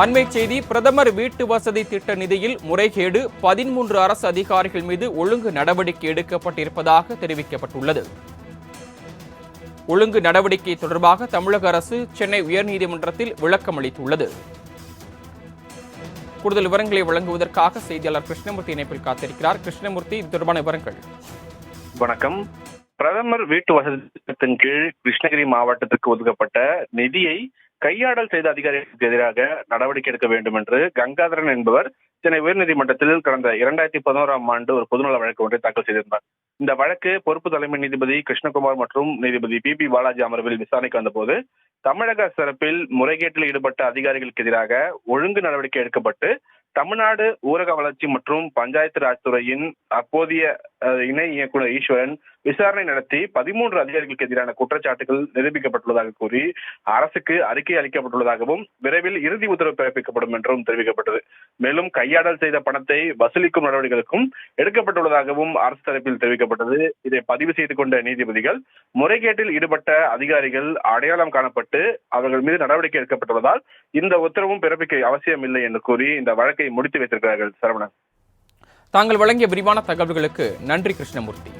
அண்மை செய்தி. பிரதமர் வீட்டு வசதி திட்ட நிதியில் முறைகேடு, 13 அரசு அதிகாரிகள் மீது ஒழுங்கு நடவடிக்கை எடுக்கப்பட்டிருப்பதாக தெரிவிக்கப்பட்டுள்ளது. ஒழுங்கு நடவடிக்கை தொடர்பாக தமிழக அரசு சென்னை உயர்நீதிமன்றத்தில் விளக்கம் அளித்துள்ளது. கூடுதல் விவரங்களை வழங்குவதற்காக செய்தியாளர் கிருஷ்ணமூர்த்தி இணைப்பில் காத்திருக்கிறார். கிருஷ்ணமூர்த்தி, இது தொடர்பான விவரங்கள். வணக்கம். பிரதமர் வீட்டு வசதி திட்டத்தின் கீழ் கிருஷ்ணகிரி மாவட்டத்திற்கு ஒதுக்கப்பட்ட நிதியை கையாடல் செய்த அதிகாரிகளுக்கு எதிராக நடவடிக்கை எடுக்க வேண்டும் என்று கங்காதரன் என்பவர் சென்னை உயர்நீதிமன்றத்தில் கடந்த 2011ஆம் ஆண்டு ஒரு பொதுநல வழக்கு ஒன்றை தாக்கல் செய்திருந்தார். இந்த வழக்கு பொறுப்பு தலைமை நீதிபதி கிருஷ்ணகுமார் மற்றும் நீதிபதி பி பாலாஜி அமர்வில் விசாரணைக்கு வந்தபோது தமிழக தரப்பில் முறைகேட்டில் ஈடுபட்ட அதிகாரிகளுக்கு எதிராக ஒழுங்கு நடவடிக்கை எடுக்கப்பட்டு தமிழ்நாடு ஊரக வளர்ச்சி மற்றும் பஞ்சாயத்து ராஜ் துறையின் அப்போதைய இணை இயக்குநர் ஈஸ்வரன் விசாரணை நடத்தி 13 அதிகாரிகளுக்கு எதிரான குற்றச்சாட்டுகள் நிரூபிக்கப்பட்டுள்ளதாக கூறி அரசுக்கு அறிக்கை அளிக்கப்பட்டுள்ளதாகவும் விரைவில் இறுதி உத்தரவு பிறப்பிக்கப்படும் என்றும் தெரிவிக்கப்பட்டது. மேலும் கையாடல் செய்த பணத்தை வசூலிக்கும் நடவடிக்கைகளுக்கும் எடுக்கப்பட்டுள்ளதாகவும் அரசு தரப்பில் தெரிவிக்கப்பட்டது. இதை பதிவு செய்து கொண்ட நீதிபதிகள் முறைகேட்டில் ஈடுபட்ட அதிகாரிகள் அடையாளம் காணப்பட்டு அவர்கள் மீது நடவடிக்கை எடுக்கப்பட்டுள்ளதால் இந்த உத்தரவும் பிறப்பிக்க அவசியம் இல்லை என்று கூறி இந்த வழக்கை முடித்து வைத்திருக்கிறார்கள். சரவணன், தாங்கள் வழங்கிய விரிவான தகவல்களுக்கு நன்றி கிருஷ்ணமூர்த்தி.